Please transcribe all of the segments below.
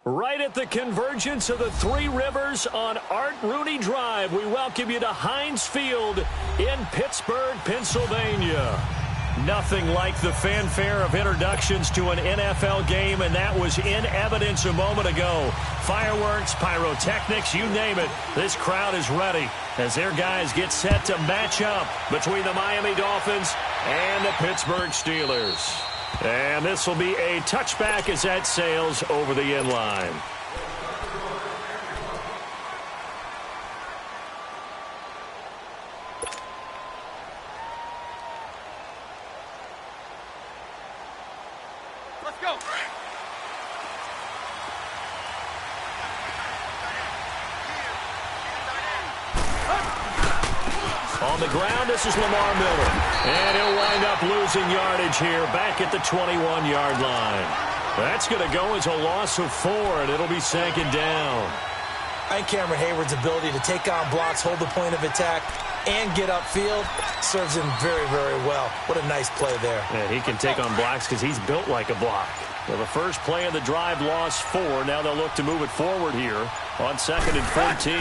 Right at the convergence of the Three Rivers on Art Rooney Drive, we welcome you to Heinz Field in Pittsburgh, Pennsylvania. Nothing like the fanfare of introductions to an NFL game, and that was in evidence a moment ago. Fireworks, pyrotechnics, you name it. This crowd is ready as their guys get set to match up between the Miami Dolphins and the Pittsburgh Steelers. And this will be a touchback as that sails over the end line. Let's go. On the ground, this is Lamar Miller. And he'll wind up losing yardage here back at the 21-yard line. That's going to go as a loss of 4, and it'll be second down. I think Cameron Hayward's ability to take on blocks, hold the point of attack, and get upfield serves him very, very well. What a nice play there. And he can take on blocks because he's built like a block. Well, the first play of the drive lost 4. Now they'll look to move it forward here on 2nd and 14.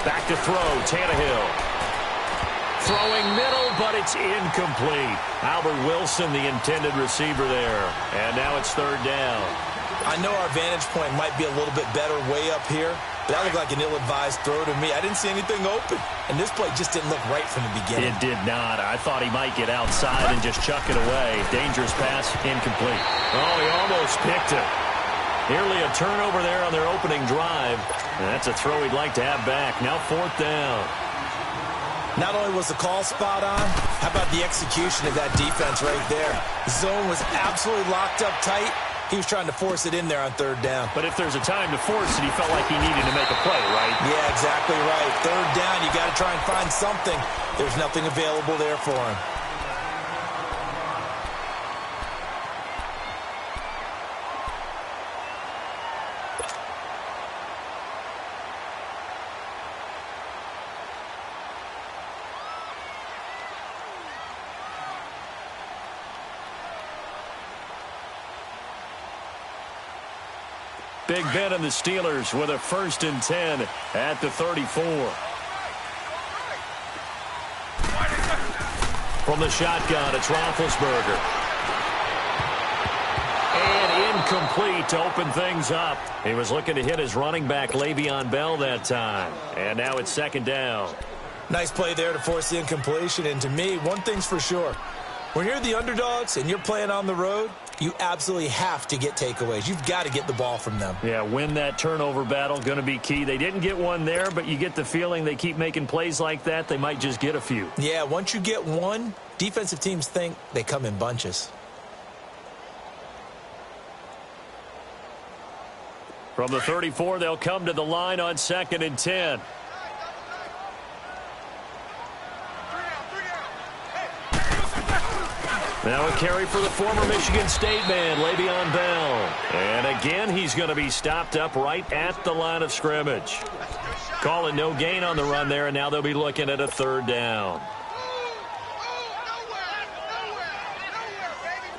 Back to throw, Tannehill. Throwing middle, but it's incomplete. Albert Wilson, the intended receiver there. And now it's 3rd down. I know our vantage point might be a little bit better way up here, but that looked like an ill-advised throw to me. I didn't see anything open, and this play just didn't look right from the beginning. It did not. I thought he might get outside and just chuck it away. Dangerous pass, incomplete. Oh, he almost picked it. Nearly a turnover there on their opening drive. And that's a throw he'd like to have back. Now 4th down. Not only was the call spot on, how about the execution of that defense right there? The zone was absolutely locked up tight. He was trying to force it in there on 3rd down. But if there's a time to force it, he felt like he needed to make a play, right? Yeah, exactly right. 3rd down, you got to try and find something. There's nothing available there for him. Big Ben and the Steelers with a 1st and 10 at the 34. From the shotgun, it's Roethlisberger. And incomplete to open things up. He was looking to hit his running back, Le'Veon Bell, that time. And now it's 2nd down. Nice play there to force the incompletion. And to me, one thing's for sure. When you're the underdogs and you're playing on the road, you absolutely have to get takeaways. You've got to get the ball from them. Yeah, win that turnover battle, going to be key. They didn't get one there, but you get the feeling they keep making plays like that, they might just get a few. Yeah, once you get one, defensive teams think they come in bunches. From the 34, they'll come to the line on 2nd and 10. Now a carry for the former Michigan State man, Le'Veon Bell. And again, he's going to be stopped up right at the line of scrimmage. Call it no gain on the run there, and now they'll be looking at a 3rd down.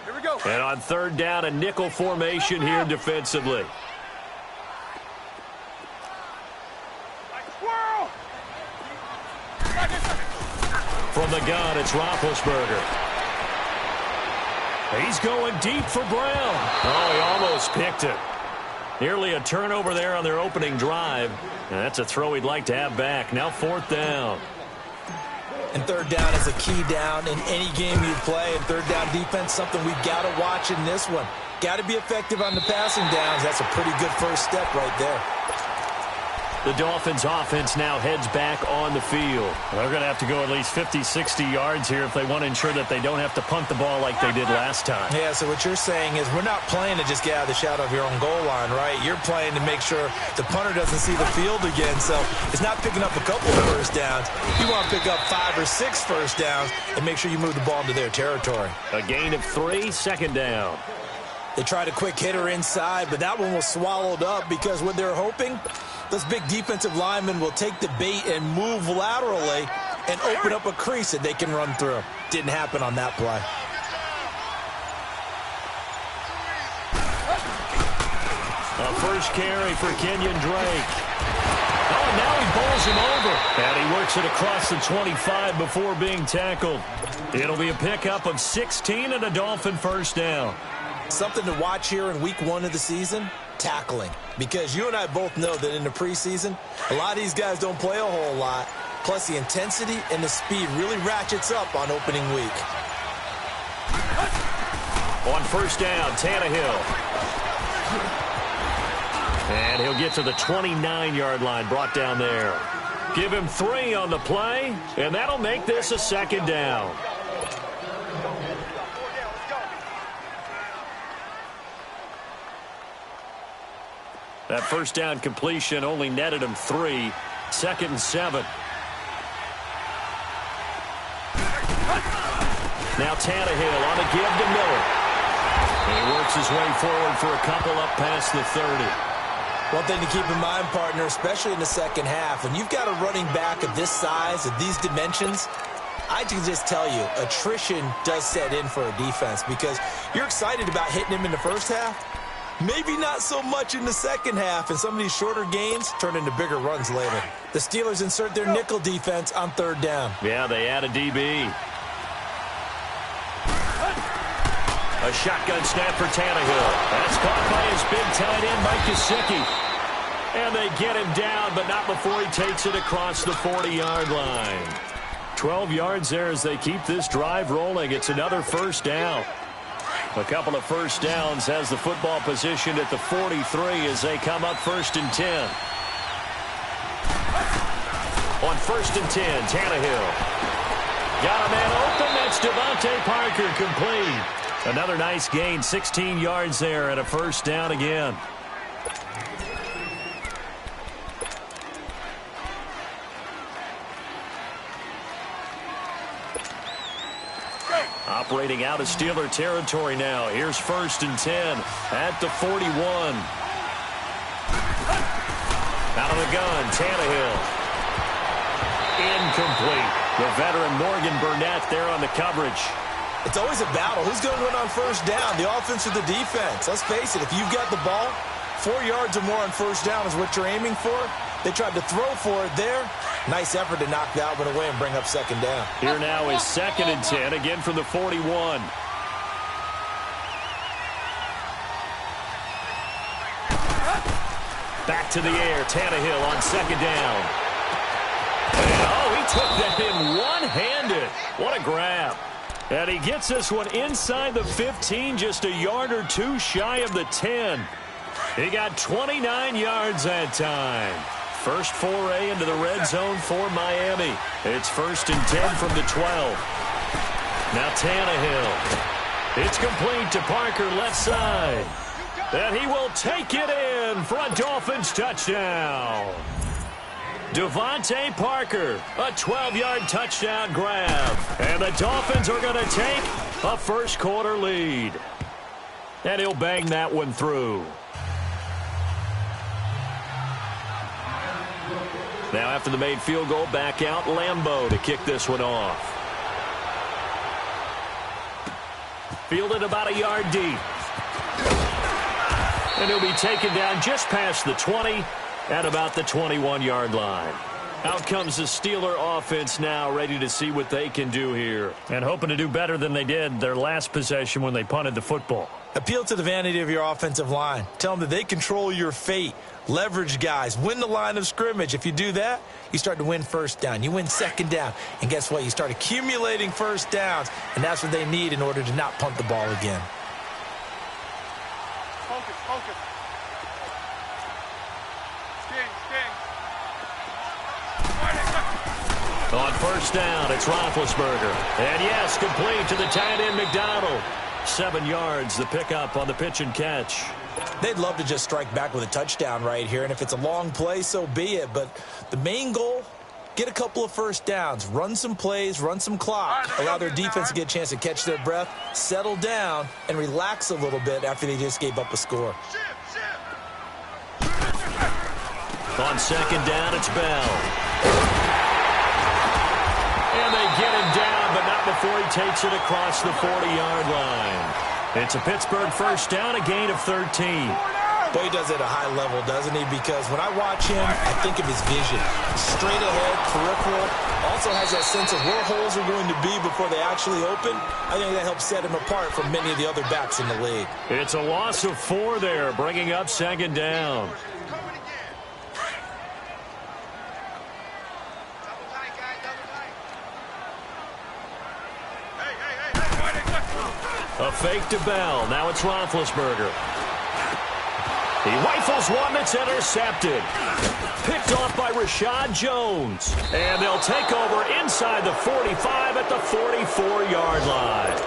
Here we go. And on 3rd down, a nickel formation here defensively. From the gun, it's Roethlisberger. He's going deep for Brown. Oh, he almost picked it. Nearly a turnover there on their opening drive. And that's a throw he'd like to have back. Now 4th down. And 3rd down is a key down in any game you play. And 3rd down defense, something we've got to watch in this one. Got to be effective on the passing downs. That's a pretty good first step right there. The Dolphins offense now heads back on the field. They're going to have to go at least 50, 60 yards here if they want to ensure that they don't have to punt the ball like they did last time. Yeah, so what you're saying is we're not playing to just get out of the shadow of your own goal line, right? You're playing to make sure the punter doesn't see the field again. So it's not picking up a couple of first downs. You want to pick up 5 or 6 first downs and make sure you move the ball into their territory. A gain of 3, 2nd down. They tried a quick hitter inside, but that one was swallowed up because what they're hoping, those big defensive linemen will take the bait and move laterally and open up a crease that they can run through. Didn't happen on that play. A first carry for Kenyon Drake. Oh, now he bowls him over. And he works it across the 25 before being tackled. It'll be a pickup of 16 and a Dolphin 1st down. Something to watch here in week 1 of the season, tackling. Because you and I both know that in the preseason, a lot of these guys don't play a whole lot. Plus, the intensity and the speed really ratchets up on opening week. On 1st down, Tannehill. And he'll get to the 29-yard line, brought down there. Give him 3 on the play, and that'll make this a 2nd down. That 1st down completion only netted him 3. 2nd and 7. Now Tannehill on a give to Miller. And he works his way forward for a couple up past the 30. One thing to keep in mind, partner, especially in the second half, when you've got a running back of this size, of these dimensions, I can just tell you, attrition does set in for a defense because you're excited about hitting him in the first half. Maybe not so much in the second half, and some of these shorter gains turn into bigger runs later. The Steelers insert their nickel defense on 3rd down. Yeah, they add a DB. A shotgun snap for Tannehill. That's caught by his big tight end, Mike Gesicki. And they get him down, but not before he takes it across the 40-yard line. 12 yards there as they keep this drive rolling. It's another 1st down. A couple of first downs, has the football positioned at the 43 as they come up 1st and 10. On 1st and 10, Tannehill. Got a man open. That's Devontae Parker, complete. Another nice gain, 16 yards there and a first down again. Operating out of Steeler territory now. Here's 1st and 10 at the 41. Out of the gun, Tannehill. Incomplete. The veteran Morgan Burnett there on the coverage. It's always a battle. Who's going to win on first down, the offense or the defense? Let's face it, if you've got the ball, 4 yards or more on first down is what you're aiming for. They tried to throw for it there. Nice effort to knock that one away and bring up 2nd down. Here now is 2nd and 10, again from the 41. Back to the air, Tannehill on 2nd down. And, oh, he took that in one-handed. What a grab. And he gets this one inside the 15, just a yard or two shy of the 10. He got 29 yards that time. First foray into the red zone for Miami. It's 1st and 10 from the 12. Now Tannehill. It's complete to Parker, left side. And he will take it in for a Dolphins touchdown. Devontae Parker, a 12-yard touchdown grab. And the Dolphins are going to take a first-quarter lead. And he'll bang that one through. Now after the made field goal, back out Lambeau to kick this one off. Fielded about a yard deep. And he'll be taken down just past the 20 at about the 21-yard line. Out comes the Steeler offense now, ready to see what they can do here. And hoping to do better than they did their last possession when they punted the football. Appeal to the vanity of your offensive line. Tell them that they control your fate. Leverage guys. Win the line of scrimmage. If you do that, you start to win first down. You win 2nd down. And guess what? You start accumulating first downs. And that's what they need in order to not punt the ball again. Focus, focus. On first down, it's Roethlisberger. And yes, complete to the tight end McDonald. 7 yards, the pickup on the pitch and catch. They'd love to just strike back with a touchdown right here. And if it's a long play, so be it. But the main goal, get a couple of first downs. Run some plays, run some clock. Allow their defense to get a chance to catch their breath, settle down, and relax a little bit after they just gave up a score. On 2nd down, it's Bell. And they get him down, but not before he takes it across the 40-yard line. It's a Pittsburgh first down, a gain of 13. Boy, he does it at a high level, doesn't he? Because when I watch him, I think of his vision. Straight ahead, peripheral. Also has that sense of where holes are going to be before they actually open. I think that helps set him apart from many of the other backs in the league. It's a loss of 4 there, bringing up 2nd down. A fake to Bell. Now it's Roethlisberger. He rifles one that's intercepted. Picked off by Rashad Jones. And they'll take over inside the 45 at the 44-yard line.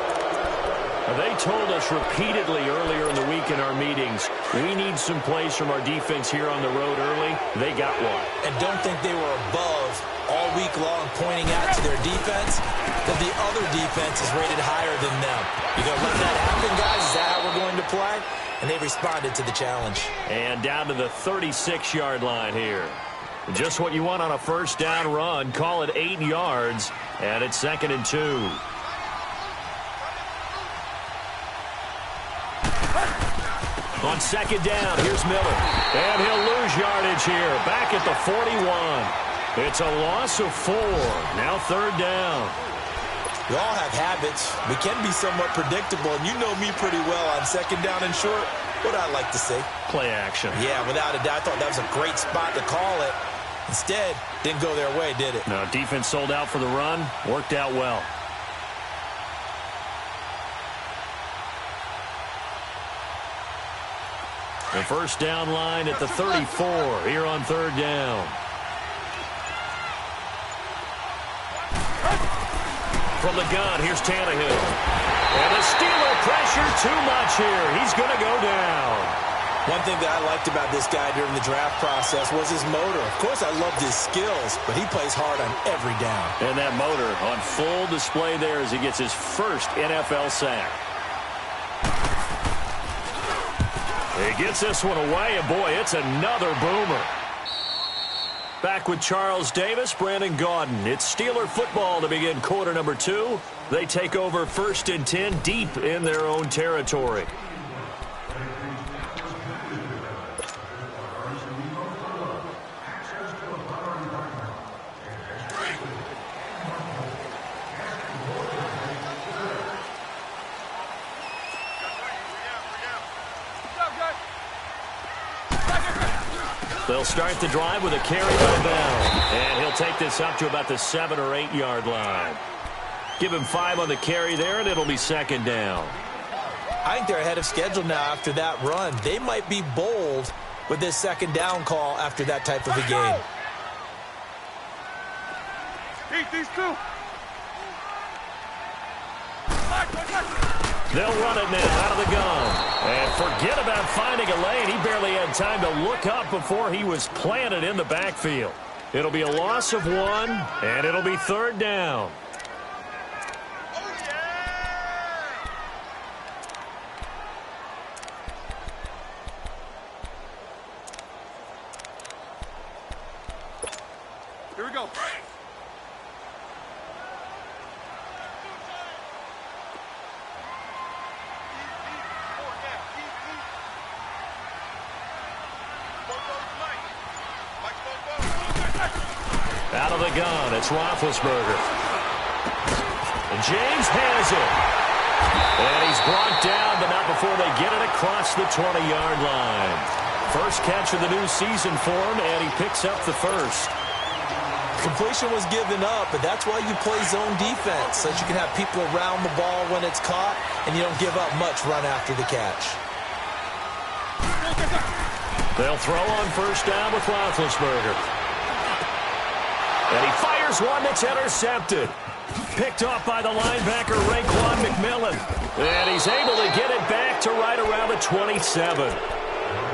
They told us repeatedly earlier in the week in our meetings, we need some plays from our defense here on the road early. They got one. And don't think they were above all week long pointing out to their defense that the other defense is rated higher than them. You going to let that happen, guys? Is that how we're going to play? And they responded to the challenge. And down to the 36-yard line here. Just what you want on a first down run. Call it 8 yards, and it's 2nd and 2. On 2nd down, here's Miller. And he'll lose yardage here. Back at the 41. It's a loss of 4. Now 3rd down. We all have habits. We can be somewhat predictable, and you know me pretty well on 2nd down and short. What I like to say? Play action. Yeah, without a doubt. I thought that was a great spot to call it. Instead, didn't go their way, did it? No, defense sold out for the run. Worked out well. The first down line at the 34 here on third down. From the gun, here's Tannehill. And the Steeler pressure too much here. He's going to go down. One thing that I liked about this guy during the draft process was his motor. Of course, I loved his skills, but he plays hard on every down. And that motor on full display there as he gets his first NFL sack. He gets this one away, and boy, it's another boomer. Back with Charles Davis, Brandon Gaudin. It's Steeler football to begin quarter number 2. They take over 1st and 10 deep in their own territory. They'll start the drive with a carry by Bell. And he'll take this up to about the 7 or 8 yard line. Give him 5 on the carry there, and it'll be second down. I think they're ahead of schedule now after that run. They might be bold with this second down call after that type of a game. Beat these two. They'll run it now out of the gun. And forget about finding a lane. He barely had time to look up before he was planted in the backfield. It'll be a loss of 1, and it'll be third down. Here we go. Out of the gun, it's Roethlisberger. And James has it. And he's brought down, but not before they get it across the 20-yard line. First catch of the new season for him, and he picks up the first. Completion was given up, but that's why you play zone defense, so that you can have people around the ball when it's caught, and you don't give up much run after the catch. They'll throw on first down with Roethlisberger. And he fires one that's intercepted. Picked off by the linebacker, Raekwon McMillan. And he's able to get it back to right around the 27.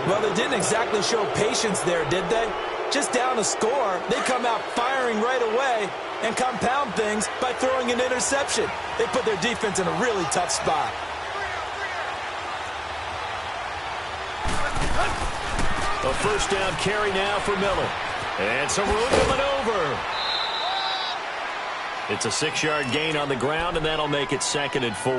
Well, they didn't exactly show patience there, did they? Just down a score, they come out firing right away and compound things by throwing an interception. They put their defense in a really tough spot. A first down carry now for Miller. And some room to maneuver. It's a 6-yard gain on the ground, and that'll make it 2nd and 4.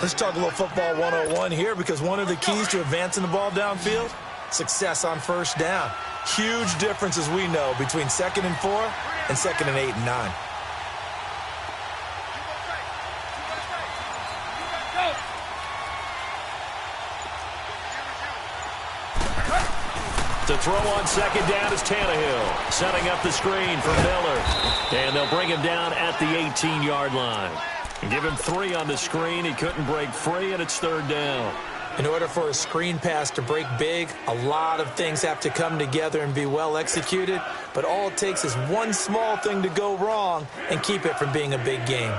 Let's talk a little football 101 here, because one of the keys to advancing the ball downfield, success on first down. Huge difference, as we know, between 2nd and 4 and 2nd and 8 and 9. To throw on second down is Tannehill. Setting up the screen for Miller. And they'll bring him down at the 18-yard line. And give him 3 on the screen. He couldn't break free, and it's third down. In order for a screen pass to break big, a lot of things have to come together and be well executed. But all it takes is one small thing to go wrong and keep it from being a big game.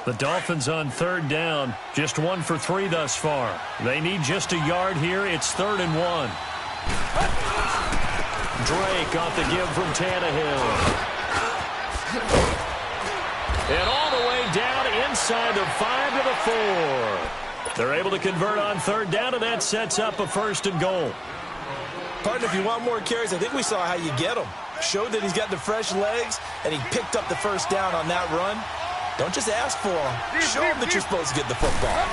The Dolphins on third down. Just 1 for 3 thus far. They need just a yard here. It's 3rd and 1. Drake off the give from Tannehill. And all the way down inside the 5 to the 4. They're able to convert on third down, and that sets up a 1st and goal. Partner, if you want more carries, I think we saw how you get them. Showed that he's got the fresh legs, and he picked up the first down on that run. Don't just ask for them. Show them that you're supposed to get the football.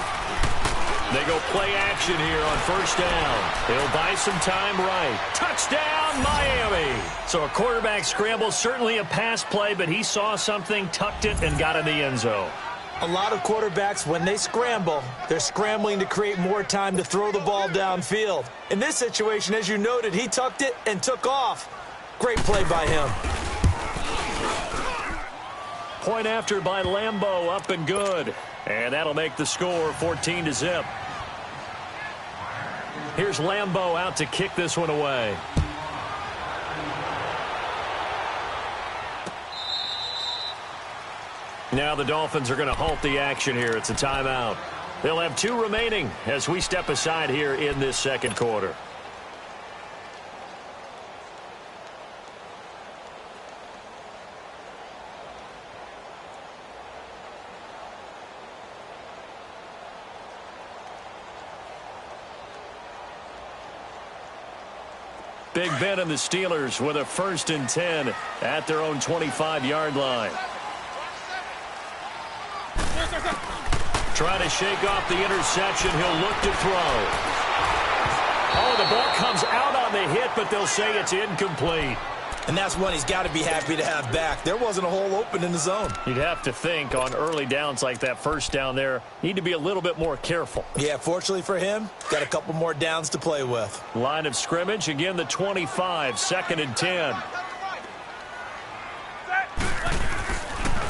They go play action here on first down. They'll buy some time right. Touchdown, Miami. So a quarterback scramble, certainly a pass play, but he saw something, tucked it, and got in the end zone. A lot of quarterbacks, when they scramble, they're scrambling to create more time to throw the ball downfield. In this situation, as you noted, he tucked it and took off. Great play by him. Point after by Lambeau, up and good. And that'll make the score 14-0. Here's Lambeau out to kick this one away. Now the Dolphins are going to halt the action here. It's a timeout. They'll have 2 remaining as we step aside here in this second quarter. Big Ben and the Steelers with a 1st and 10 at their own 25-yard line. Trying to shake off the interception. He'll look to throw. Oh, the ball comes out on the hit, but they'll say it's incomplete. And that's one he's got to be happy to have back. There wasn't a hole open in the zone. You'd have to think on early downs like that, first down there, need to be a little bit more careful. Yeah, fortunately for him, got a couple more downs to play with. Line of scrimmage, again the 25, 2nd and 10.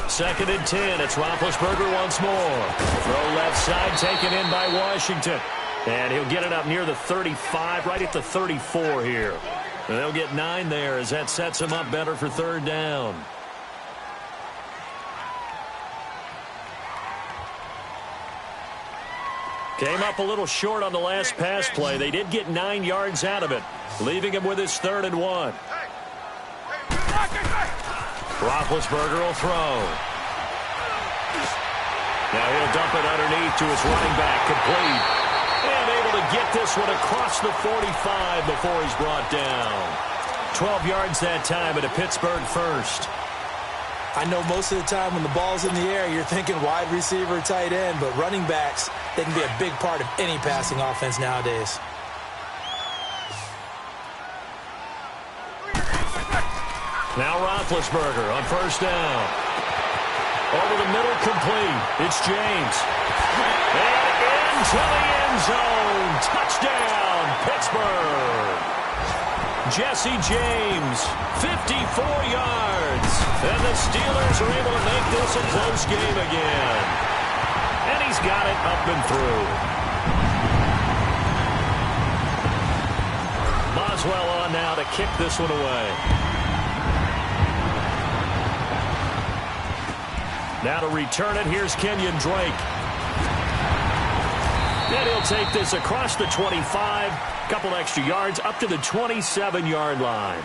2nd and 10, it's Roethlisberger once more. Throw left side, taken in by Washington. And he'll get it up near the 35, right at the 34 here. And they'll get 9 there as that sets him up better for 3rd down. Came up a little short on the last pass play. They did get 9 yards out of it, leaving him with his 3rd and 1. Roethlisberger will throw. Now he'll dump it underneath to his running back, complete. And able to get this one across the 45 before he's brought down. 12 yards that time at a Pittsburgh 1st. I know most of the time when the ball's in the air, you're thinking wide receiver, tight end, but running backs, they can be a big part of any passing offense nowadays. Now Roethlisberger on 1st down. Over the middle, complete. It's James. And into the end zone. Touchdown, Pittsburgh. Jesse James, 54 yards. And the Steelers are able to make this a close game again. And he's got it up and through. Boswell on now to kick this one away. Now to return it, here's Kenyon Drake. And he'll take this across the 25, couple extra yards, up to the 27-yard line.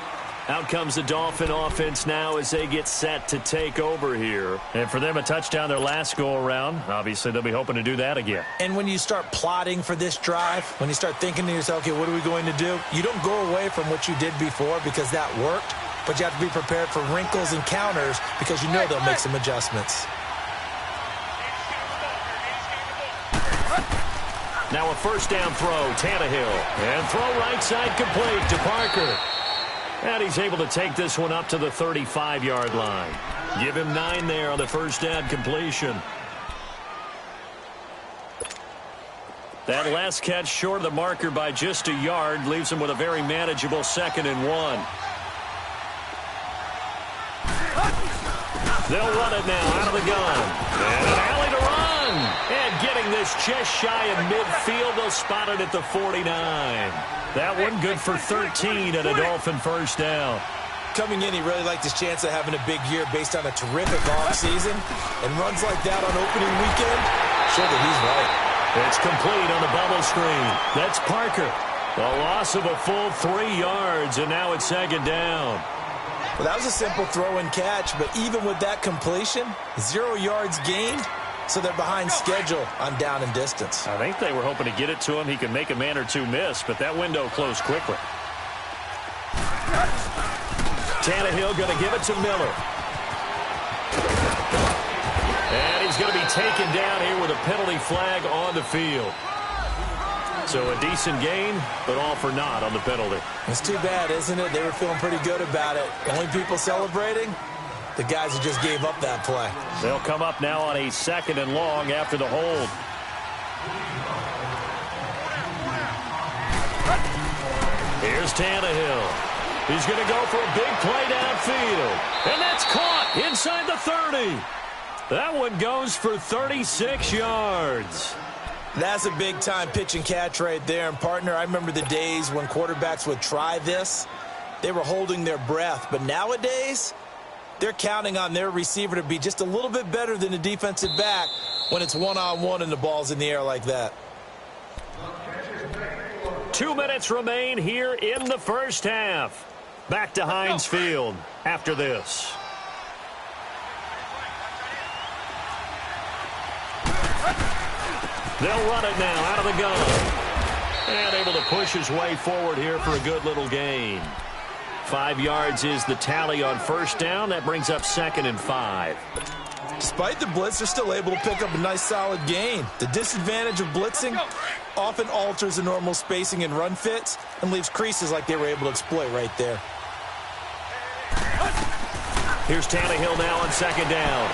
Out comes the Dolphin offense now as they get set to take over here. And for them, a touchdown their last go-around. Obviously, they'll be hoping to do that again. And when you start plotting for this drive, when you start thinking to yourself, okay, what are we going to do? You don't go away from what you did before because that worked. But you have to be prepared for wrinkles and counters because you know they'll make some adjustments. Now a 1st down throw, Tannehill. And throw right side complete to Parker. And he's able to take this one up to the 35-yard line. Give him 9 there on the 1st down completion. That last catch short of the marker by just a yard leaves him with a very manageable 2nd and 1. They'll run it now out of the gun. And an alley to run. And getting this just shy of midfield. They'll spot it at the 49. That one good for 13 and a Dolphin 1st down. Coming in, he really liked his chance of having a big year based on a terrific offseason. And runs like that on opening weekend, show that he's right. It's complete on the bubble screen. That's Parker. A loss of a full 3 yards, and now it's 2nd down. Well, that was a simple throw and catch, but even with that completion, 0 yards gained, so they're behind schedule on down and distance. I think they were hoping to get it to him. He could make a man or two miss, but that window closed quickly. Tannehill going to give it to Miller. And he's going to be taken down here with a penalty flag on the field. So a decent gain, but all for naught on the penalty. It's too bad, isn't it? They were feeling pretty good about it. The only people celebrating, the guys who just gave up that play. They'll come up now on a 2nd and long after the hold. Here's Tannehill. He's going to go for a big play downfield. And that's caught inside the 30. That one goes for 36 yards. That's a big-time pitch and catch right there. And, partner, I remember the days when quarterbacks would try this. They were holding their breath. But nowadays, they're counting on their receiver to be just a little bit better than the defensive back when it's one-on-one and the ball's in the air like that. 2 minutes remain here in the first half. Back to Heinz Field after this. They'll run it now out of the gun. And able to push his way forward here for a good little gain. 5 yards is the tally on first down. That brings up 2nd and 5. Despite the blitz, they're still able to pick up a nice solid gain. The disadvantage of blitzing often alters the normal spacing and run fits and leaves creases like they were able to exploit right there. Here's Tannehill now on 2nd down.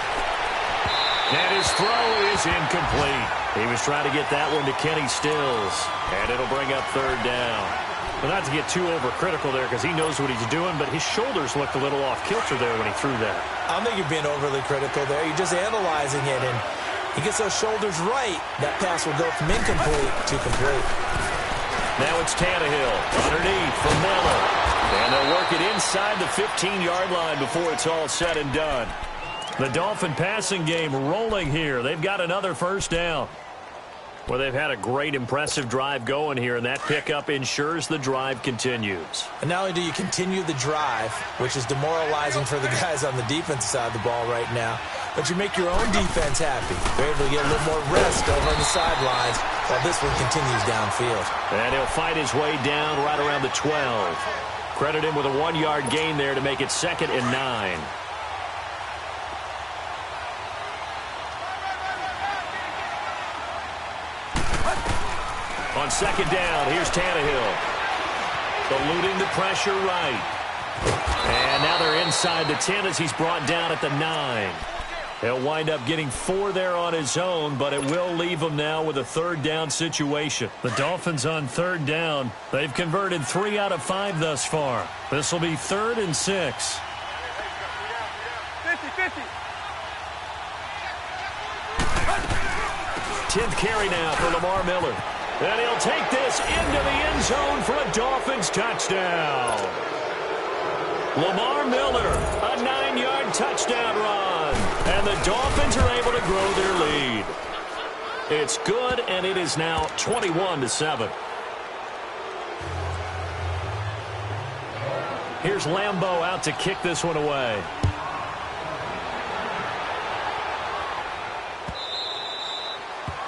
And his throw is incomplete. He was trying to get that one to Kenny Stills. And it'll bring up 3rd down. Well, not to get too overcritical there because he knows what he's doing, but his shoulders looked a little off kilter there when he threw that. I don't think you're being overly critical there. You're just analyzing it, and he gets those shoulders right. That pass will go from incomplete to complete. Now it's Tannehill underneath for Miller. And they'll work it inside the 15-yard line before it's all said and done. The Dolphin passing game rolling here. They've got another first down. Well, they've had a great, impressive drive going here, and that pickup ensures the drive continues. And not only do you continue the drive, which is demoralizing for the guys on the defensive side of the ball right now, but you make your own defense happy. They're able to get a little more rest over on the sidelines while this one continues downfield. And he'll fight his way down right around the 12. Credit him with a 1-yard gain there to make it 2nd and 9. On 2nd down, here's Tannehill. Eluding the pressure right. And now they're inside the 10 as he's brought down at the 9. He'll wind up getting 4 there on his own, but it will leave him now with a 3rd down situation. The Dolphins on 3rd down. They've converted 3 out of 5 thus far. This will be 3rd and 6. 50-50. 10th carry now for Lamar Miller. And he'll take this into the end zone for a Dolphins touchdown. Lamar Miller, a 9-yard touchdown run. And the Dolphins are able to grow their lead. It's good, and it is now 21-7. Here's Lambeau out to kick this one away.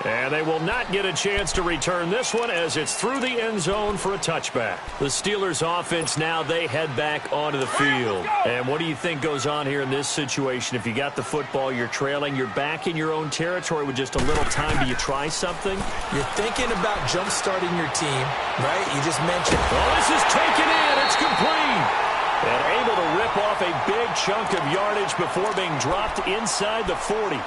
And they will not get a chance to return this one as it's through the end zone for a touchback. The Steelers offense now, they head back onto the field. And what do you think goes on here in this situation? If you got the football, you're trailing, you're back in your own territory with just a little time. Do you try something? You're thinking about jump-starting your team, right? You just mentioned. Oh, this is taken in. It's complete. And able to rip off a big chunk of yardage before being dropped inside the 40.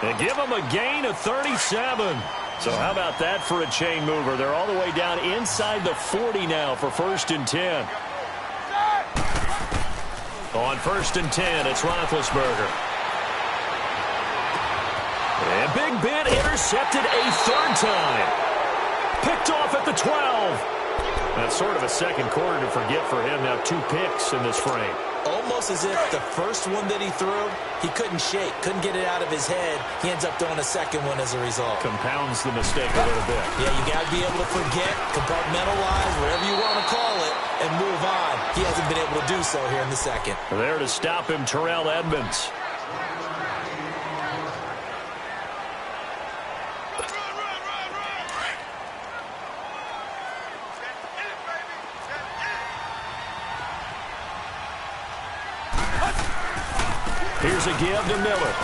And give them a gain of 37. So how about that for a chain mover? They're all the way down inside the 40 now for 1st and 10. On 1st and 10, it's Roethlisberger. And Big Ben intercepted a 3rd time. Picked off at the 12. That's sort of a second quarter to forget for him. Now 2 picks in this frame. Almost as if the first one that he threw, he couldn't shake, couldn't get it out of his head. He ends up throwing a second one as a result. Compounds the mistake a little bit. Yeah, you got to be able to forget, compartmentalize, whatever you want to call it, and move on. He hasn't been able to do so here in the second. There to stop him, Terrell Edmonds. Here's a give to Miller.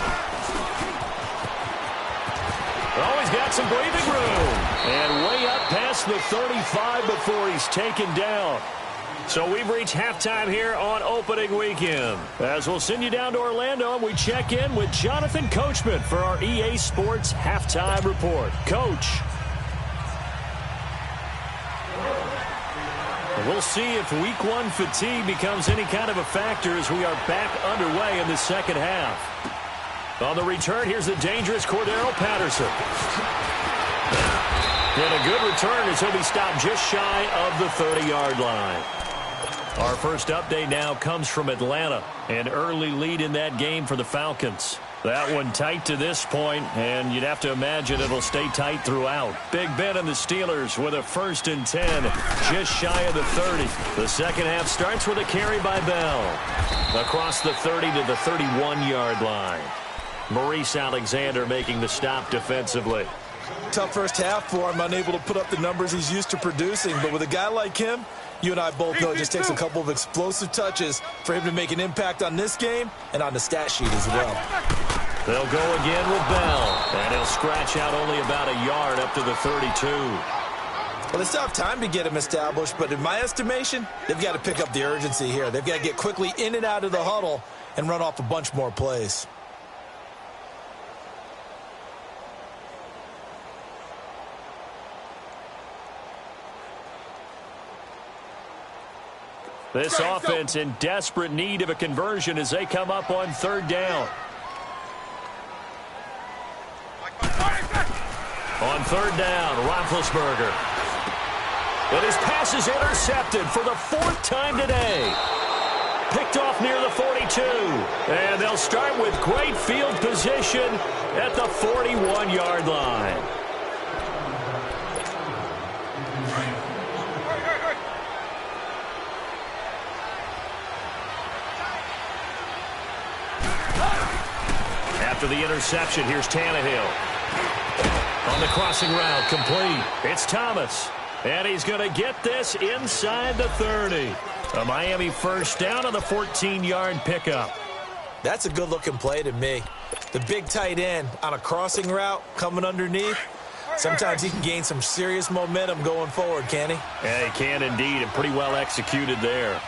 Oh, he's got some breathing room. And way up past the 35 before he's taken down. So we've reached halftime here on opening weekend. As we'll send you down to Orlando, and we check in with Jonathan Coachman for our EA Sports Halftime Report. Coach. We'll see if week 1 fatigue becomes any kind of a factor as we are back underway in the second half. On the return, here's the dangerous Cordero Patterson. And a good return as he'll be stopped just shy of the 30-yard line. Our first update now comes from Atlanta. An early lead in that game for the Falcons. That one tight to this point, and you'd have to imagine it'll stay tight throughout. Big Ben and the Steelers with a 1st and 10, just shy of the 30. The second half starts with a carry by Bell. Across the 30 to the 31-yard line. Maurice Alexander making the stop defensively. Tough first half for him, unable to put up the numbers he's used to producing. But with a guy like him, you and I both know it just takes a couple of explosive touches for him to make an impact on this game and on the stat sheet as well. They'll go again with Bell, and he'll scratch out only about a yard up to the 32. Well, they still have time to get him established, but in my estimation, they've got to pick up the urgency here. They've got to get quickly in and out of the huddle and run off a bunch more plays. This offense in desperate need of a conversion as they come up on 3rd down. On 3rd down, Roethlisberger. But his pass is intercepted for the 4th time today. Picked off near the 42. And they'll start with great field position at the 41-yard line. After the interception, here's Tannehill. On the crossing route, complete. It's Thomas. And he's going to get this inside the 30. A Miami 1st down on the 14-yard pickup. That's a good-looking play to me. The big tight end on a crossing route coming underneath. Sometimes he can gain some serious momentum going forward, can he? Yeah, he can indeed, and pretty well executed there.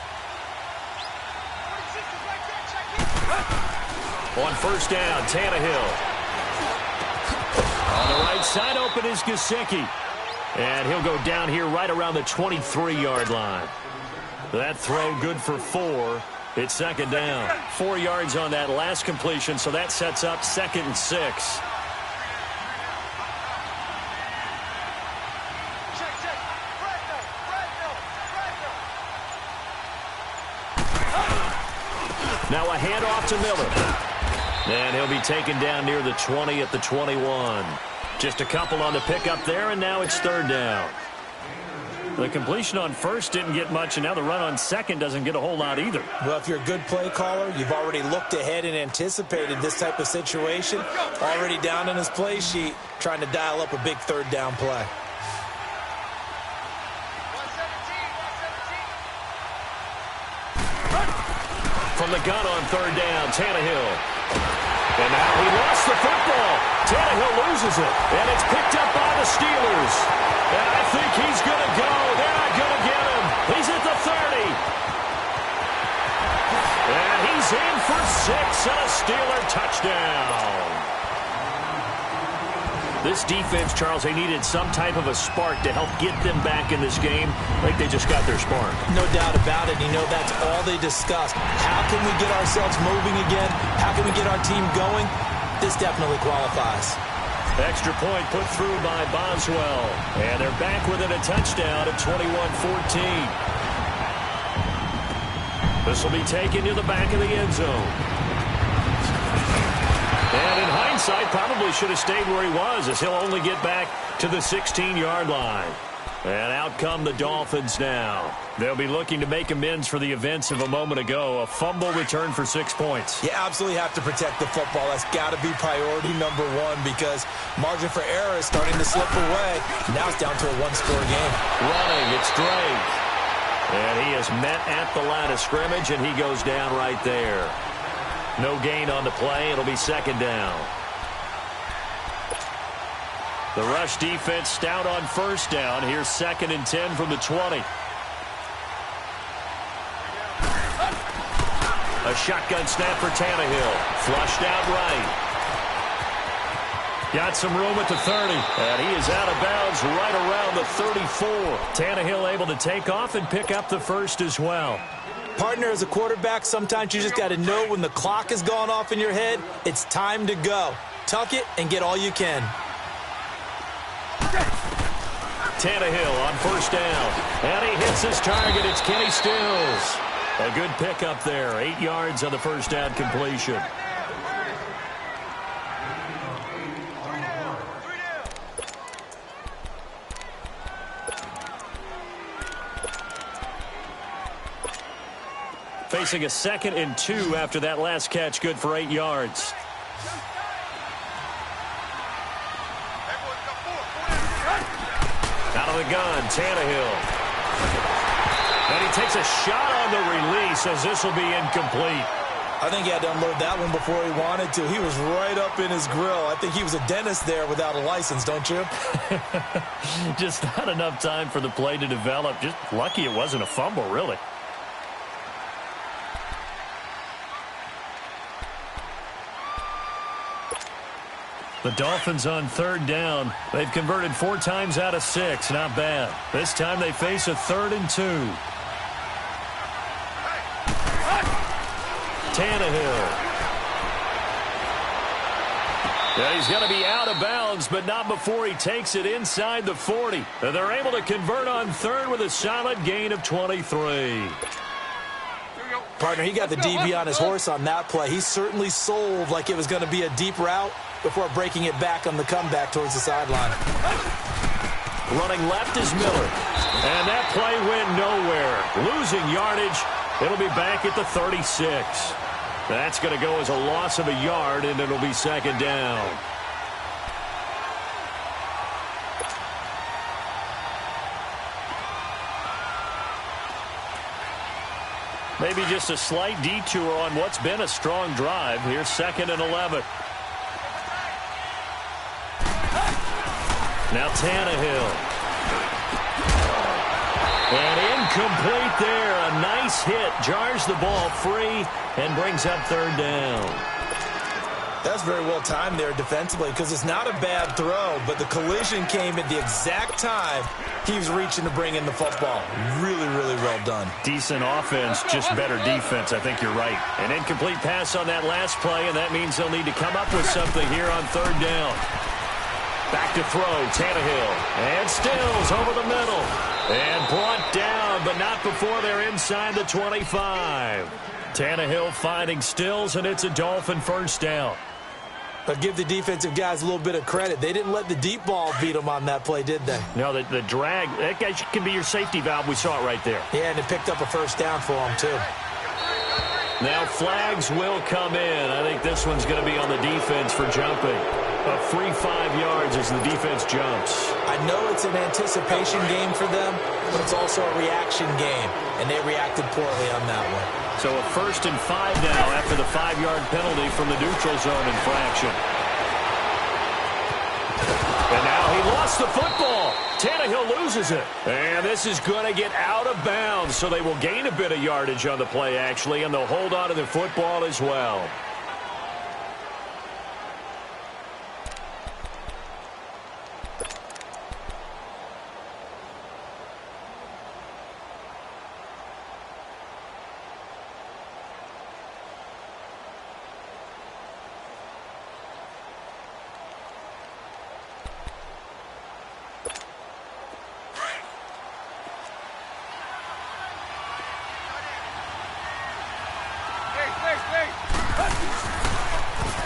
On 1st down, Tannehill. On the right side, open is Gesicki. And he'll go down here right around the 23-yard line. That throw good for 4. It's 2nd down. 4 yards on that last completion, so that sets up 2nd and 6. Now a handoff to Miller. And he'll be taken down near the 20 at the 21. Just a couple on the pickup there, and now it's 3rd down. The completion on 1st didn't get much, and now the run on 2nd doesn't get a whole lot either. Well, if you're a good play caller, you've already looked ahead and anticipated this type of situation. Already down in his play sheet, trying to dial up a big 3rd down play. From the gun on 3rd down, Tannehill. And now he lost the football. Tannehill loses it, and it's picked up by the Steelers. And I think he's going to go. They're not going to get him. He's at the 30. And he's in for 6 and a Steeler touchdown. This defense, Charles, they needed some type of a spark to help get them back in this game. Like they just got their spark. No doubt about it. You know, that's all they discussed. How can we get ourselves moving again? How can we get our team going? This definitely qualifies. Extra point put through by Boswell. And they're back within a touchdown at 21-14. This will be taken to the back of the end zone. And in hindsight, probably should have stayed where he was, as he'll only get back to the 16-yard line. And out come the Dolphins now. They'll be looking to make amends for the events of a moment ago. A fumble return for 6 points. You absolutely have to protect the football. That's got to be priority number 1 because margin for error is starting to slip away. Now it's down to a 1-score game. Running, it's Drake. And he is met at the line of scrimmage, and he goes down right there. No gain on the play. It'll be 2nd down. The rush defense stout on 1st down. Here's 2nd and 10 from the 20. A shotgun snap for Tannehill. Flushed out right. Got some room at the 30. And he is out of bounds right around the 34. Tannehill able to take off and pick up the 1st as well. Partner, as a quarterback, sometimes you just got to know when the clock has gone off in your head, it's time to go. Tuck it and get all you can. Tannehill on first down. And he hits his target. It's Kenny Stills. A good pickup there. 8 yards on the first down completion. Facing a 2nd and 2 after that last catch, good for 8 yards. Out of the gun, Tannehill. And he takes a shot on the release as this will be incomplete. I think he had to unload that one before he wanted to. He was right up in his grill. I think he was a dentist there without a license, don't you? Just not enough time for the play to develop. Just lucky it wasn't a fumble, really. The Dolphins on 3rd down. They've converted 4 times out of 6. Not bad. This time they face a 3rd and 2. Tannehill. Yeah, he's going to be out of bounds, but not before he takes it inside the 40. And they're able to convert on 3rd with a solid gain of 23. Partner, he got the DB on his horse on that play. He certainly sold like it was going to be a deep route before breaking it back on the comeback towards the sideline. Running left is Miller. And that play went nowhere. Losing yardage. It'll be back at the 36. That's going to go as a loss of a yard, and it'll be 2nd down. Maybe just a slight detour on what's been a strong drive. Here's 2nd and 11. Now Tannehill. And incomplete there. A nice hit. Jars the ball free and brings up 3rd down. That's very well timed there defensively because it's not a bad throw, but the collision came at the exact time he was reaching to bring in the football. Really, really well done. Decent offense, just better defense. I think you're right. An incomplete pass on that last play, and that means they'll need to come up with something here on 3rd down. Back to throw, Tannehill. And Stills over the middle. And brought down, but not before they're inside the 25. Tannehill finding Stills, and it's a Dolphin first down. But give the defensive guys a little bit of credit. They didn't let the deep ball beat them on that play, did they? No, the drag, that guy can be your safety valve. We saw it right there. Yeah, and it picked up a first down for them, too. Now flags will come in. I think this one's going to be on the defense for jumping. A free 5 yards as the defense jumps. I know it's an anticipation game for them, but it's also a reaction game, and they reacted poorly on that one. So a 1st and 5 now after the 5-yard penalty from the neutral zone infraction. And now he lost the football. Tannehill loses it. And this is going to get out of bounds, so they will gain a bit of yardage on the play, actually, and they'll hold on to the football as well.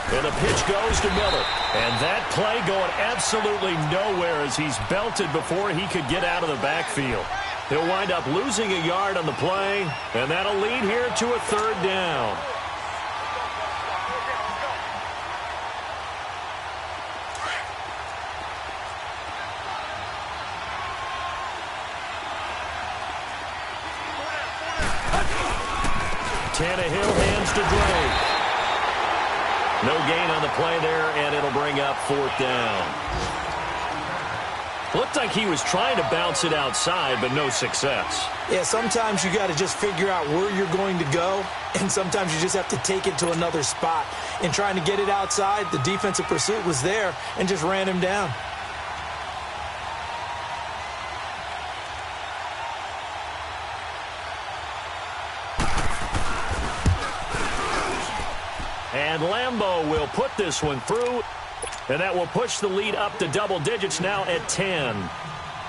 And the pitch goes to Miller. And that play going absolutely nowhere as he's belted before he could get out of the backfield. He'll wind up losing a yard on the play, and that'll lead here to a 3rd down. Tannehill hands to Drake. No gain on the play there, and it'll bring up 4th down. Looked like he was trying to bounce it outside, but no success. Yeah, sometimes you got to just figure out where you're going to go, and sometimes you just have to take it to another spot. In trying to get it outside, the defensive pursuit was there and just ran him down. And Lambeau will put this one through, and that will push the lead up to double digits now at 10.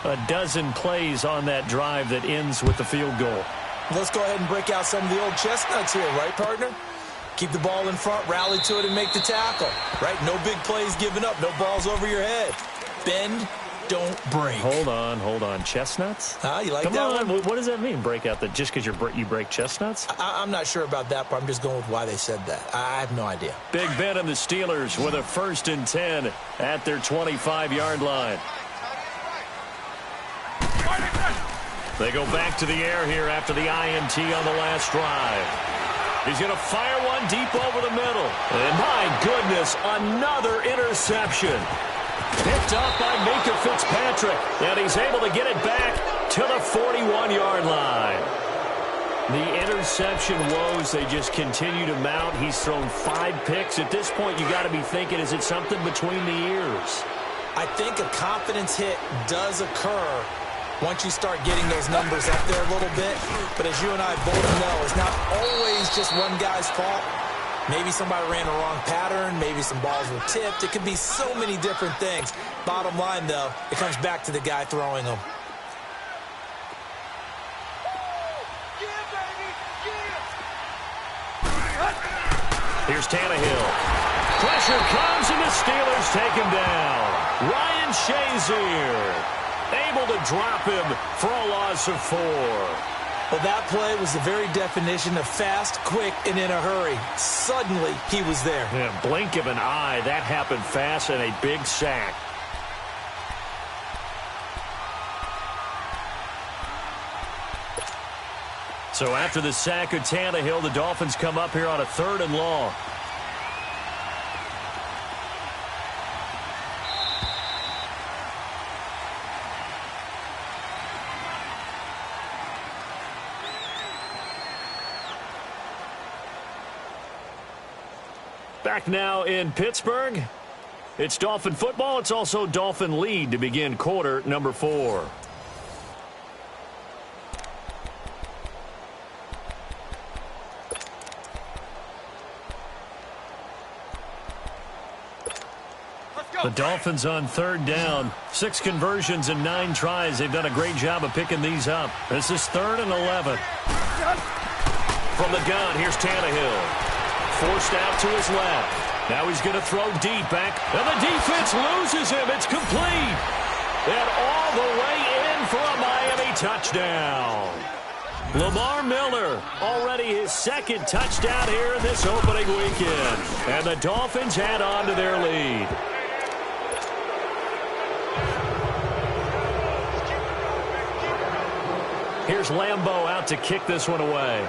a dozen plays on that drive that ends with the field goal. Let's go ahead and break out some of the old chestnuts here, right, partner? Keep the ball in front, rally to it, and make the tackle, right? No big plays given up, no balls over your head. Bend, don't break. Hold on. Chestnuts? You like Come that on. one? What does that mean, break out? Just because you break chestnuts? I'm not sure about that, but I'm just going with why they said that. I have no idea. Big Ben and the Steelers with a 1st and 10 at their 25-yard line. They go back to the air here after the INT on the last drive. He's going to fire one deep over the middle. And my goodness, another interception. Picked up by Minka Fitzpatrick. And he's able to get it back to the 41-yard line. The interception woes, they just continue to mount. He's thrown 5 picks. At this point, you got to be thinking, is it something between the ears? I think a confidence hit does occur once you start getting those numbers up there a little bit. But as you and I both know, it's not always just one guy's fault. Maybe somebody ran a wrong pattern. Maybe some balls were tipped. It could be so many different things. Bottom line, though, it comes back to the guy throwing them. Here's Tannehill. Pressure comes, and the Steelers take him down. Ryan Shazier able to drop him for a loss of 4. Well, that play was the very definition of fast, quick, and in a hurry. Suddenly, he was there. Yeah, blink of an eye. That happened fast and a big sack. So after the sack of Tannehill, the Dolphins come up here on a 3rd and long. Back now in Pittsburgh. It's Dolphin football. It's also Dolphin lead to begin quarter number 4. The Dolphins on 3rd down. 6 conversions and 9 tries. They've done a great job of picking these up. This is 3rd and 11. From the gun, here's Tannehill. Forced out to his left. Now he's going to throw deep back. And the defense loses him. It's complete. And all the way in for a Miami touchdown. Lamar Miller, already his 2nd touchdown here in this opening weekend. And the Dolphins add on to their lead. Here's Lambeau out to kick this one away.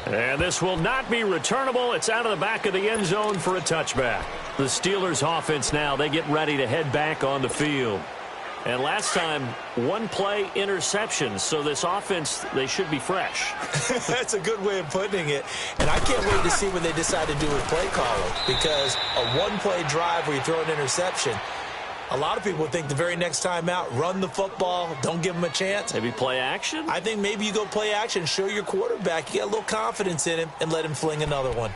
And this will not be returnable. It's out of the back of the end zone for a touchback. The Steelers offense now, they get ready to head back on the field. And last time, 1 play interception. So this offense, they should be fresh. That's a good way of putting it. And I can't wait to see what they decide to do with play calling. Because a 1-play drive where you throw an interception, a lot of people think the very next time out, run the football, don't give them a chance. Maybe play action? I think maybe you go play action, show your quarterback, you get a little confidence in him, and let him fling another one.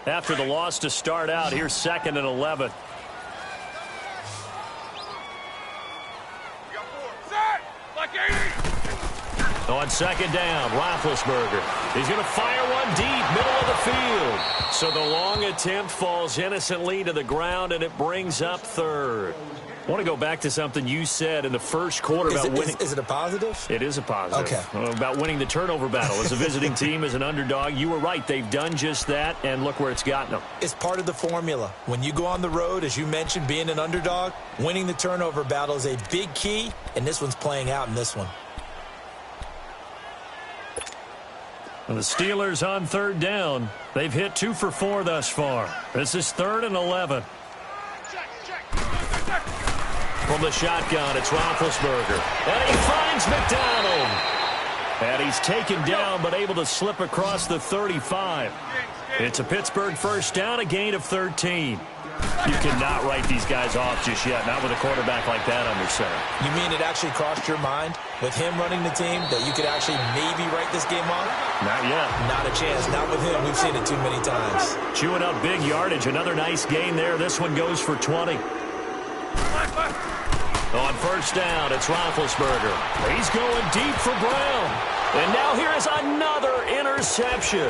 After the loss to start out, here's 2nd and 11. On 2nd down, Roethlisberger. He's going to fire one deep, middle of the field. So the long attempt falls innocently to the ground, and it brings up 3rd. I want to go back to something you said in the first quarter about winning. Is it a positive? It is a positive. Okay. About winning the turnover battle. As a visiting team, as an underdog, you were right. They've done just that, and look where it's gotten them. It's part of the formula. When you go on the road, as you mentioned, being an underdog, winning the turnover battle is a big key, and this one's playing out in this one. And the Steelers on 3rd down. They've hit 2 for 4 thus far. This is 3rd and 11. From the shotgun, it's Roethlisberger. And he finds McDonald. And he's taken down but able to slip across the 35. It's a Pittsburgh first down, a gain of 13. You cannot write these guys off just yet, not with a quarterback like that under center. You mean it actually crossed your mind with him running the team that you could actually maybe write this game off? Not yet. Not a chance. Not with him. We've seen it too many times. Chewing up big yardage. Another nice gain there. This one goes for 20. On first down, it's Roethlisberger. He's going deep for Brown. And now here is another interception.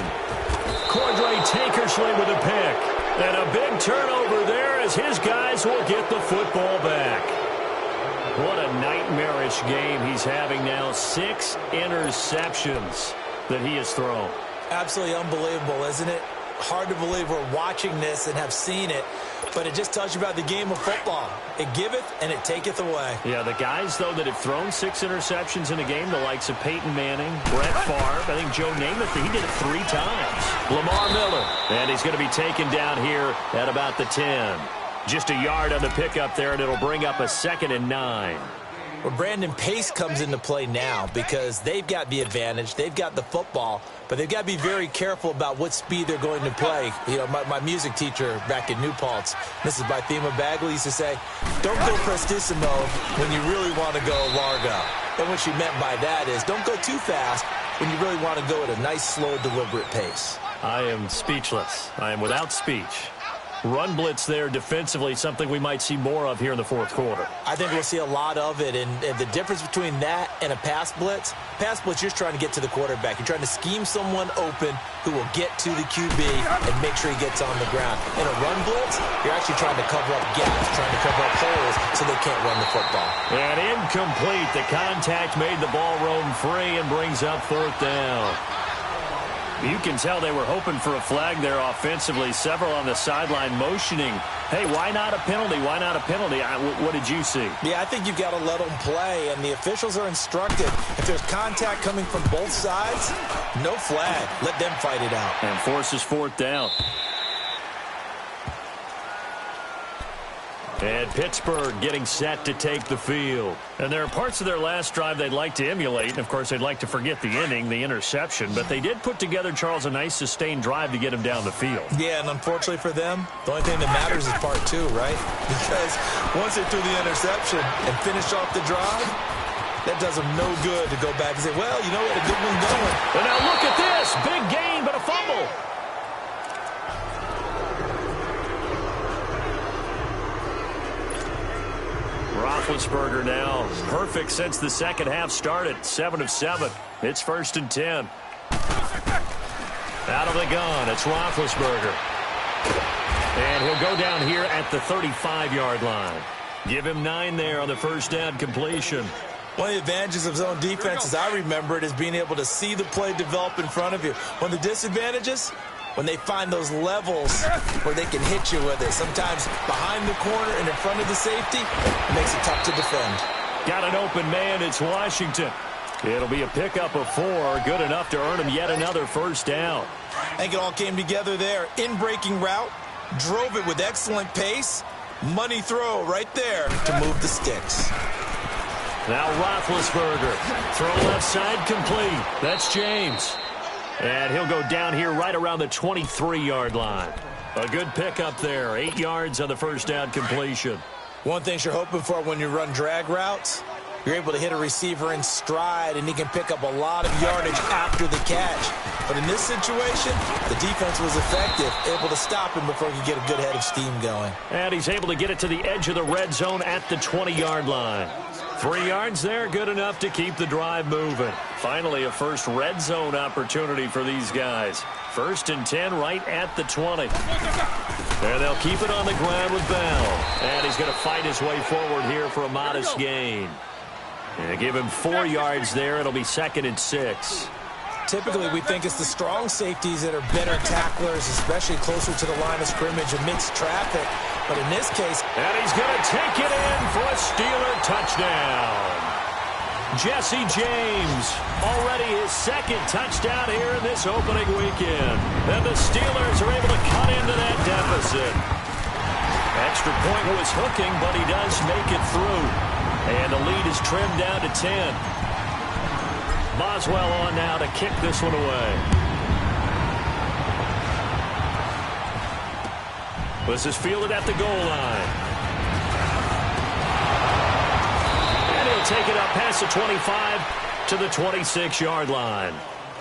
Cordray Tankersley with a pick. And a big turnover there as his guys will get the football back. What a nightmarish game he's having now. 6 interceptions that he has thrown. Absolutely unbelievable, isn't it? Hard to believe we're watching this and have seen it, but it just tells you about the game of football. It giveth and it taketh away. Yeah, the guys, though, that have thrown 6 interceptions in a game, the likes of Peyton Manning, Brett Favre, I think Joe Namath, he did it 3 times. Lamar Miller, and he's going to be taken down here at about the 10. Just a yard on the pickup there, and it'll bring up a 2nd and 9. Well, Brandon, pace comes into play now because they've got the advantage. They've got the football, but they've got to be very careful about what speed they're going to play. You know, my music teacher back in New Paltz, Mrs. Bythema Bagley, used to say, don't go prestissimo when you really want to go largo. And what she meant by that is don't go too fast when you really want to go at a nice, slow, deliberate pace. I am speechless. I am without speech. Run blitz there defensively, something we might see more of here in the fourth quarter. I think we'll see a lot of it, and the difference between that and a pass blitz, you're trying to get to the quarterback. You're trying to scheme someone open who will get to the QB and make sure he gets on the ground. In a run blitz, you're actually trying to cover up gaps, trying to cover up holes so they can't run the football. And incomplete. The contact made the ball roam free and brings up 4th down. You can tell they were hoping for a flag there offensively. Several on the sideline motioning, hey, why not a penalty? Why not a penalty? What did you see? Yeah, I think you've got to let them play, and the officials are instructed. If there's contact coming from both sides, no flag. Let them fight it out. And forces 4th down. And Pittsburgh getting set to take the field. And there are parts of their last drive they'd like to emulate. And, of course, they'd like to forget the inning, the interception. But they did put together, Charles, a nice sustained drive to get him down the field. Yeah, and unfortunately for them, the only thing that matters is part 2, right? Because once they threw the interception and finished off the drive, that does them no good to go back and say, well, you know what, a good one going. And now look at this. Big gain, but a fumble. Roethlisberger now perfect since the second half started. 7 of 7. It's 1st and 10. Out of the gun, it's Roethlisberger. And he'll go down here at the 35-yard line. Give him 9 there on the first down completion. One of the advantages of zone defense, as I remember it, is being able to see the play develop in front of you. One of the disadvantages, when they find those levels where they can hit you with it. Sometimes behind the corner and in front of the safety, it makes it tough to defend. Got an open man. It's Washington. It'll be a pickup of 4. Good enough to earn him yet another first down. I think it all came together there. In-breaking route, drove it with excellent pace. Money throw right there to move the sticks. Now Roethlisberger. Throw left side complete. That's James. And he'll go down here right around the 23-yard line. A good pickup there. 8 yards on the first down completion. One thing you're hoping for when you run drag routes, you're able to hit a receiver in stride, and he can pick up a lot of yardage after the catch. But in this situation, the defense was effective, able to stop him before he could get a good head of steam going. And he's able to get it to the edge of the red zone at the 20-yard line. 3 yards there, good enough to keep the drive moving. Finally, a first red zone opportunity for these guys. 1st and 10 right at the 20. And they'll keep it on the ground with Bell. And he's going to fight his way forward here for a modest gain. And give him 4 yards there. It'll be 2nd and 6. Typically, we think it's the strong safeties that are better tacklers, especially closer to the line of scrimmage amidst traffic. But in this case... And he's going to take it in for a Steeler touchdown. Jesse James, already his 2nd touchdown here in this opening weekend. And the Steelers are able to cut into that deficit. Extra point was hooking, but he does make it through. And the lead is trimmed down to 10. Boswell on now to kick this one away. This is fielded at the goal line. And he'll take it up past the 25 to the 26-yard line.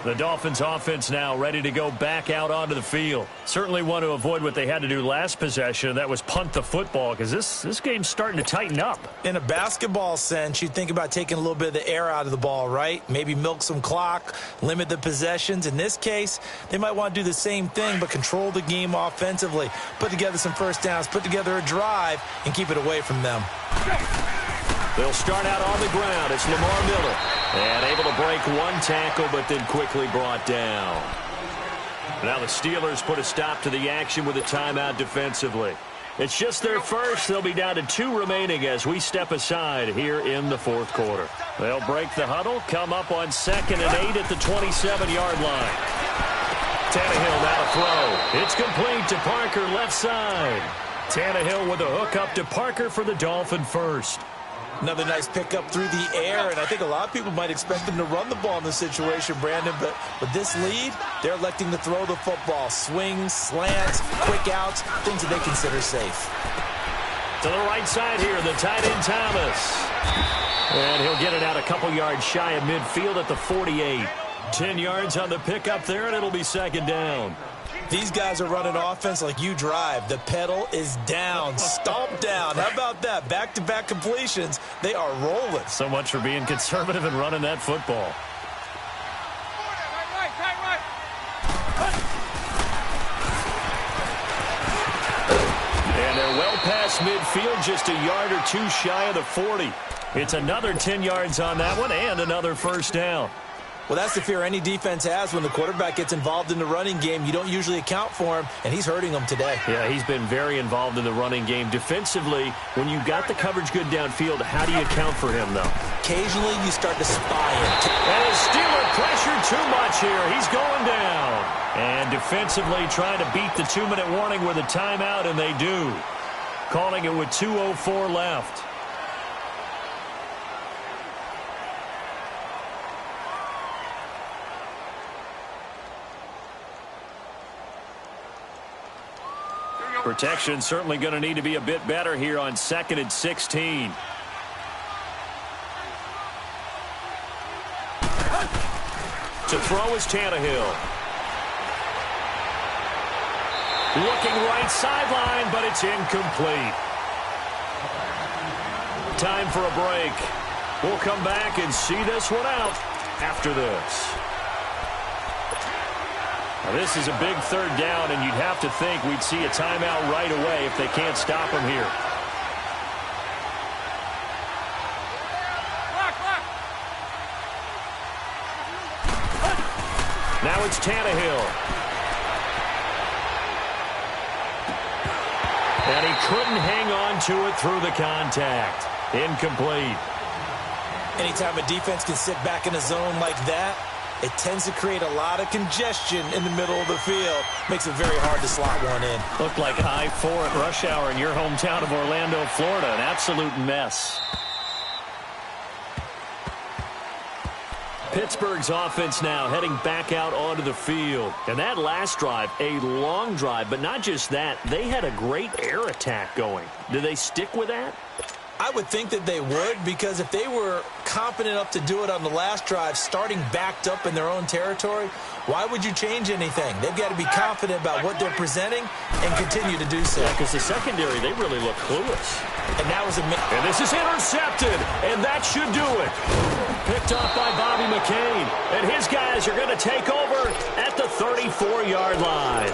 The Dolphins offense now ready to go back out onto the field. Certainly want to avoid what they had to do last possession. That was punt the football, because this game's starting to tighten up. In a basketball sense, you think about taking a little bit of the air out of the ball, right? Maybe milk some clock, limit the possessions. In this case, they might want to do the same thing, but control the game offensively. Put together some first downs, put together a drive, and keep it away from them. They'll start out on the ground. It's Lamar Miller. And able to break one tackle, but then quickly brought down. Now the Steelers put a stop to the action with a timeout defensively. It's just their first. They'll be down to 2 remaining as we step aside here in the fourth quarter. They'll break the huddle, come up on 2nd and 8 at the 27-yard line. Tannehill now to throw. It's complete to Parker left side. Tannehill with a hook up to Parker for the Dolphin first. Another nice pickup through the air, and I think a lot of people might expect them to run the ball in this situation, Brandon, but with this lead, they're electing to throw the football. Swings, slants, quick outs, things that they consider safe. To the right side here, the tight end Thomas. And he'll get it out a couple yards shy of midfield at the 48. 10 yards on the pickup there, and it'll be 2nd down. These guys are running offense like you drive. The pedal is down, stomped down. How about that? Back-to-back completions. They are rolling. So much for being conservative and running that football. And they're well past midfield, just a yard or 2 shy of the 40. It's another 10 yards on that one and another first down. Well, that's the fear any defense has when the quarterback gets involved in the running game. You don't usually account for him, and he's hurting them today. Yeah, he's been very involved in the running game. Defensively, when you've got the coverage good downfield, how do you account for him, though? Occasionally, you start to spy him. And his Steeler pressure too much here. He's going down. And defensively trying to beat the 2-minute warning with a timeout, and they do. Calling it with 2:04 left. Protection certainly going to need to be a bit better here on 2nd and 16. To throw is Tannehill. Looking right sideline, but it's incomplete. Time for a break. We'll come back and see this one out after this. Now, this is a big 3rd down, and you'd have to think we'd see a timeout right away if they can't stop him here. Now it's Tannehill. And he couldn't hang on to it through the contact. Incomplete. Anytime a defense can sit back in a zone like that, it tends to create a lot of congestion in the middle of the field. Makes it very hard to slot one in. Looked like I-4 at rush hour in your hometown of Orlando, Florida. An absolute mess. Pittsburgh's offense now heading back out onto the field. And that last drive, a long drive, but not just that. They had a great air attack going. Do they stick with that? I would think that they would, because if they were confident enough to do it on the last drive, starting backed up in their own territory, why would you change anything? They've got to be confident about what they're presenting and continue to do so. Yeah, because the secondary, they really look clueless. And that was and this is intercepted, and that should do it. Picked off by Bobby McCain, and his guys are going to take over at the 34-yard line.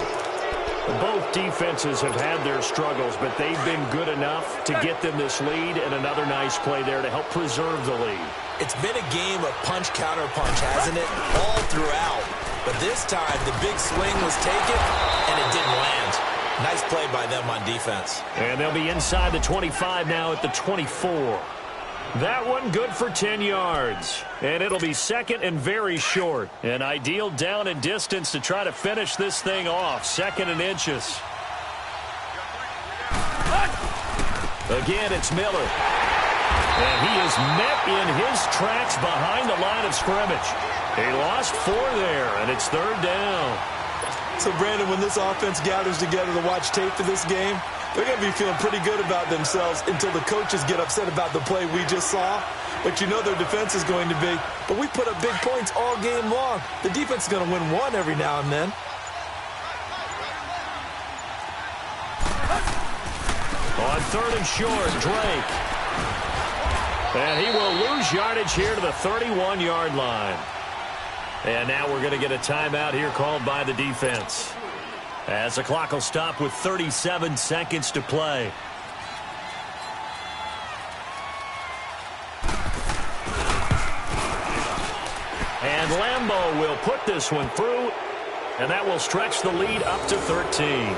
Both defenses have had their struggles, but they've been good enough to get them this lead, and another nice play there to help preserve the lead. It's been a game of punch-counter-punch, hasn't it? All throughout. But this time, the big swing was taken, and it didn't land. Nice play by them on defense. And they'll be inside the 25 now at the 24. That one good for 10 yards. And it'll be 2nd and very short. An ideal down and distance to try to finish this thing off. 2nd and inches. Again, it's Miller. And he is met in his tracks behind the line of scrimmage. He lost 4 there, and it's 3rd down. So, Brandon, when this offense gathers together to watch tape for this game, they're going to be feeling pretty good about themselves until the coaches get upset about the play we just saw. But you know their defense is going to be. But we put up big points all game long. The defense is going to win one every now and then. On 3rd and short, Drake. And he will lose yardage here to the 31-yard line. And now we're going to get a timeout here called by the defense, as the clock will stop with 37 seconds to play. And Lambeau will put this one through, and that will stretch the lead up to 13.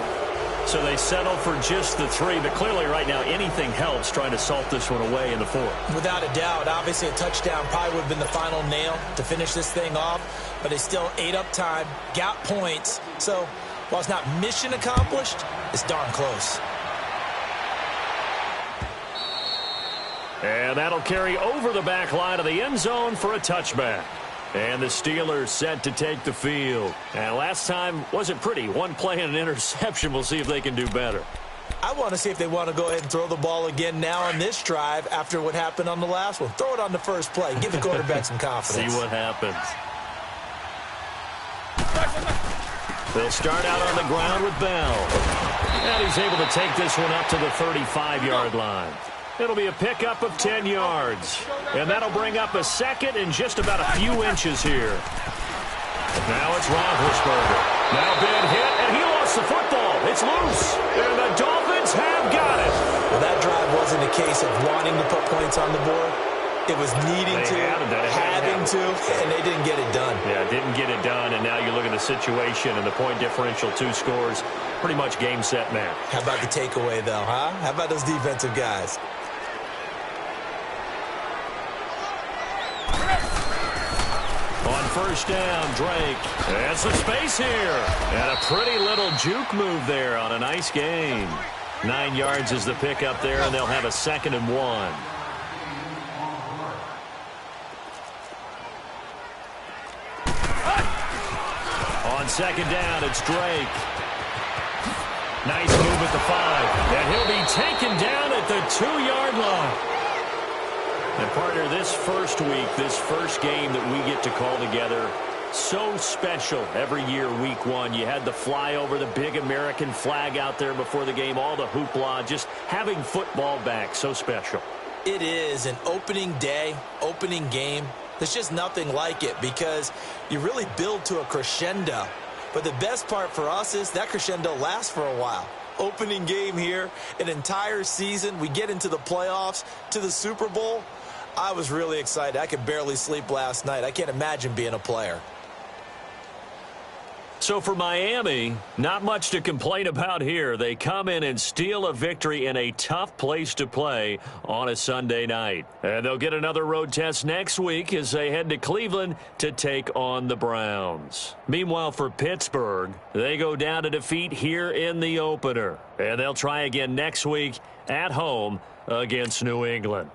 So they settle for just the 3, but clearly right now anything helps trying to salt this one away in the 4th. Without a doubt, obviously a touchdown probably would have been the final nail to finish this thing off, but they still ate up time, got points. So while it's not mission accomplished, it's darn close. And that'll carry over the back line of the end zone for a touchback. And the Steelers set to take the field. And last time wasn't pretty. One play and an interception. We'll see if they can do better. I want to see if they want to go ahead and throw the ball again now on this drive after what happened on the last one. Throw it on the first play. Give the quarterback some confidence. See what happens. They'll start out on the ground with Bell. And he's able to take this one up to the 35-yard line. It'll be a pickup of 10 yards. And that'll bring up a second in just about a few inches here. Now it's Roethlisberger. Now bad hit, and he lost the football. It's loose, and the Dolphins have got it. Well, that drive wasn't a case of wanting to put points on the board. It was needing to, having to, and they didn't get it done. Yeah, didn't get it done, and now you look at the situation and the point differential, 2 scores, pretty much game, set, match. How about the takeaway, though, huh? How about those defensive guys? On 1st down, Drake. And some space here. And a pretty little juke move there on a nice gain. 9 yards is the pickup there, and they'll have a 2nd and 1. On 2nd down, it's Drake. Nice move at the 5. And he'll be taken down at the 2-yard line. And, partner, this first week, this first game that we get to call together, so special every year, week 1. You had the flyover, the big American flag out there before the game, all the hoopla, just having football back, so special. It is an opening day, opening game. There's just nothing like it because you really build to a crescendo. But the best part for us is that crescendo lasts for a while. Opening game here, an entire season. We get into the playoffs, to the Super Bowl. I was really excited. I could barely sleep last night. I can't imagine being a player. So for Miami, not much to complain about here. They come in and steal a victory in a tough place to play on a Sunday night. And they'll get another road test next week as they head to Cleveland to take on the Browns. Meanwhile, for Pittsburgh, they go down to defeat here in the opener. And they'll try again next week at home against New England.